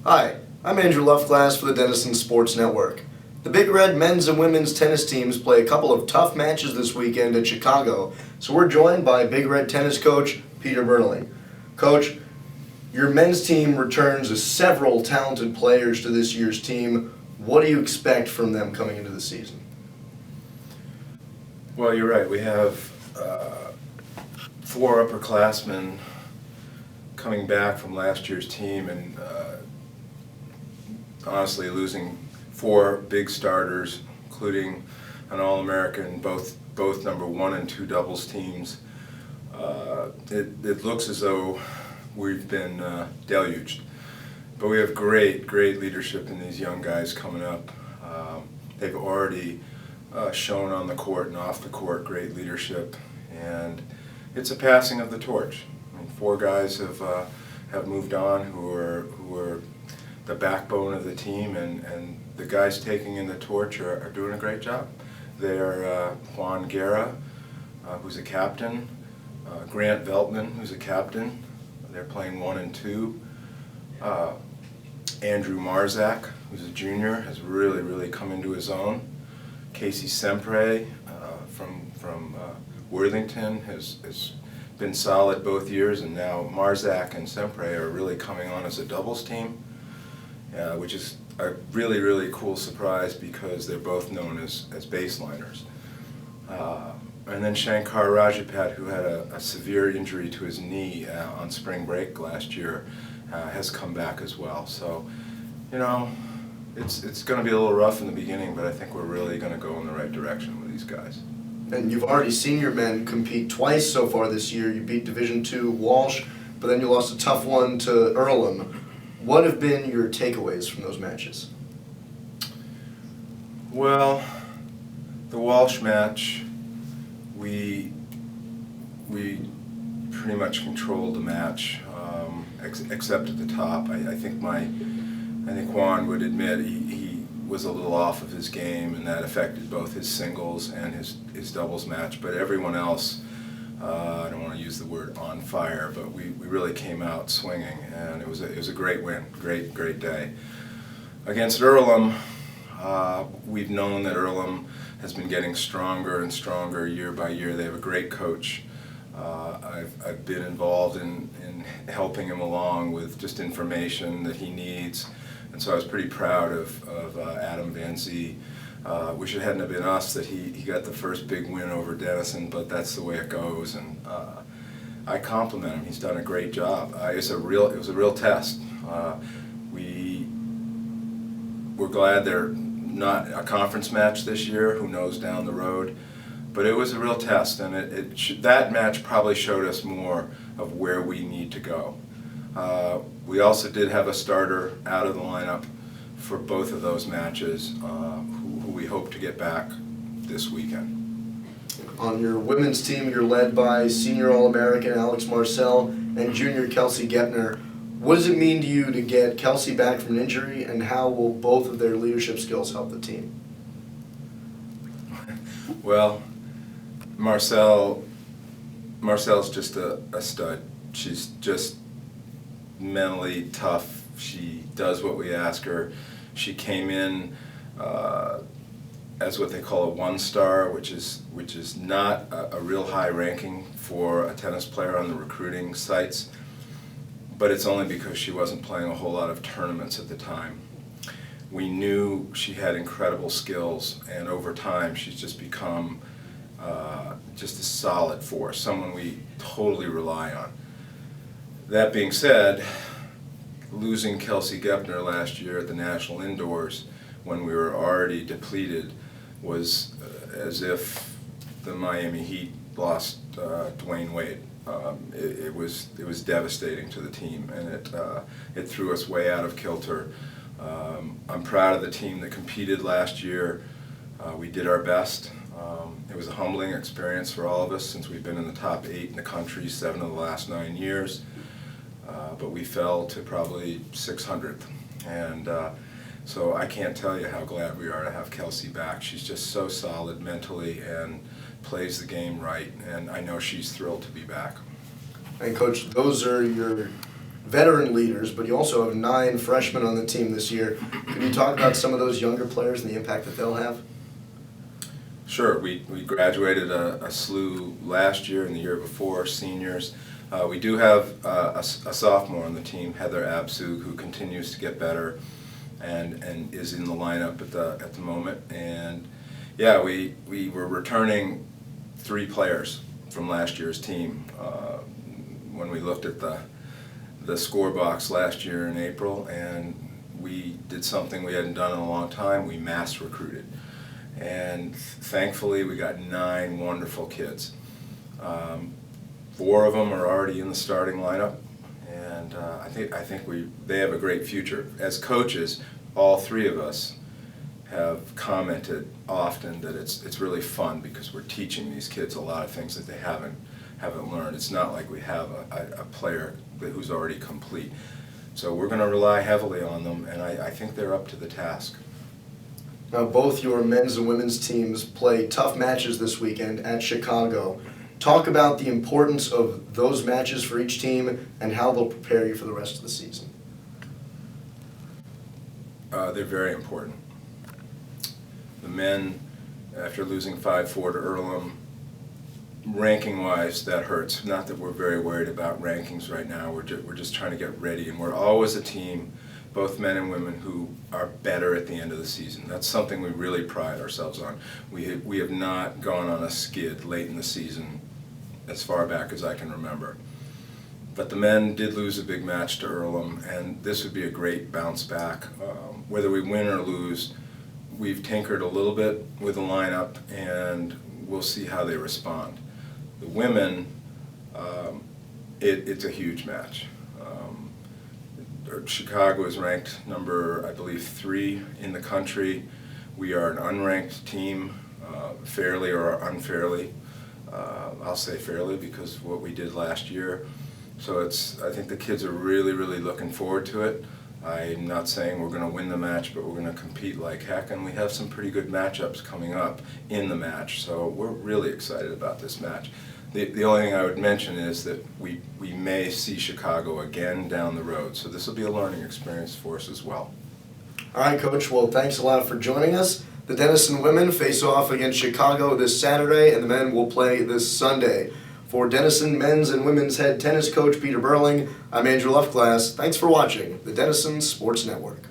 Hi, I'm Andrew Luftglass for the Denison Sports Network. The Big Red men's and women's tennis teams play a couple of tough matches this weekend at Chicago, so we're joined by Big Red tennis coach Peter Burling. Coach, your men's team returns several talented players to this year's team. What do you expect from them coming into the season? Well, you're right. We have 4 upperclassmen coming back from last year's team, and honestly losing 4 big starters, including an All-American, both number 1 and 2 doubles teams. It looks as though we've been deluged, but we have great leadership in these young guys coming up. They've already shown on the court and off the court great leadership, and it's a passing of the torch. I mean, 4 guys have moved on who are the backbone of the team, and the guys taking in the torch are doing a great job. They're Juan Guerra, who's a captain, Grant Veltman, who's a captain. They're playing 1 and 2. Andrew Marzak, who's a junior, has really come into his own. Casey Sempre from Worthington has been solid both years, and now Marzak and Sempre are really coming on as a doubles team, which is a really cool surprise because they're both known as baseliners. And then Shankar Rajapat, who had a severe injury to his knee on spring break last year, has come back as well. So, you know, it's going to be a little rough in the beginning, but I think we're really going to go in the right direction with these guys. And you've already seen your men compete twice so far this year. You beat Division II Walsh, but then you lost a tough one to Earlham. What have been your takeaways from those matches? Well, the Walsh match, we pretty much controlled the match, except at the top. I think Juan would admit he was a little off of his game, and that affected both his singles and his doubles match. But everyone else, I don't want to use the word on fire, but we really came out swinging, and it was a great win, great day. Against Earlham, we've known that Earlham has been getting stronger and stronger year by year. They have a great coach. I've been involved in helping him along with just information that he needs, and so I was pretty proud of Adam Van Zee. Wish it hadn't have been us that he got the first big win over Denison, but that's the way it goes, and I compliment him. He's done a great job. It was a real test. We're glad they're not a conference match this year. Who knows down the road? But it was a real test, and that match probably showed us more of where we need to go. We also did have a starter out of the lineup for both of those matches, who we hope to get back this weekend. On your women's team, you're led by senior All-American Alex Marcel and junior Kelsey Gepner. What does it mean to you to get Kelsey back from an injury, and how will both of their leadership skills help the team? Well, Marcel's just a stud. She's just mentally tough. She does what we ask her. She came in as what they call a 1-star, which is not a real high ranking for a tennis player on the recruiting sites, but it's only because she wasn't playing a whole lot of tournaments at the time. We knew she had incredible skills, and over time she's just become just a solid force, someone we totally rely on. That being said, losing Kelsey Gepner last year at the National Indoors when we were already depleted was as if the Miami Heat lost Dwayne Wade. It was devastating to the team, and it threw us way out of kilter. I'm proud of the team that competed last year. We did our best. It was a humbling experience for all of us since we've been in the top 8 in the country 7 of the last 9 years. But we fell to probably 600th. And so I can't tell you how glad we are to have Kelsey back. She's just so solid mentally and plays the game right, and I know she's thrilled to be back. And Coach, those are your veteran leaders, but you also have 9 freshmen on the team this year. Can you talk about some of those younger players and the impact that they'll have? Sure. We graduated a slew last year and the year before, seniors. We do have a sophomore on the team, Heather Absug, who continues to get better and is in the lineup at the moment. And yeah, we were returning 3 players from last year's team. When we looked at the score box last year in April, and we did something we hadn't done in a long time. We mass recruited. And thankfully we got 9 wonderful kids. 4 of them are already in the starting lineup, and I think they have a great future. As coaches, all 3 of us have commented often that it's really fun because we're teaching these kids a lot of things that they haven't learned. It's not like we have a player who's already complete. So we're going to rely heavily on them, and I think they're up to the task. Now, both your men's and women's teams play tough matches this weekend at Chicago. Talk about the importance of those matches for each team and how they'll prepare you for the rest of the season. They're very important. The men, after losing 5-4 to Earlham, ranking-wise, that hurts. Not that we're very worried about rankings right now. We're just trying to get ready, and we're always a team, both men and women, who are better at the end of the season. That's something we really pride ourselves on. We have not gone on a skid late in the season as far back as I can remember. But the men did lose a big match to Earlham, and this would be a great bounce back. Whether we win or lose, we've tinkered a little bit with the lineup, and we'll see how they respond. The women, it's a huge match. Chicago is ranked number, I believe, 3 in the country. We are an unranked team, fairly or unfairly. I'll say fairly because of what we did last year. So I think the kids are really, really looking forward to it. I'm not saying we're going to win the match, but we're going to compete like heck, and we have some pretty good matchups coming up in the match. So we're really excited about this match. The only thing I would mention is that we may see Chicago again down the road, so this will be a learning experience for us as well. All right, Coach. Well, thanks a lot for joining us. The Denison women face off against Chicago this Saturday, and the men will play this Sunday. For Denison men's and women's head tennis coach Peter Burling, I'm Andrew Luftglass. Thanks for watching the Denison Sports Network.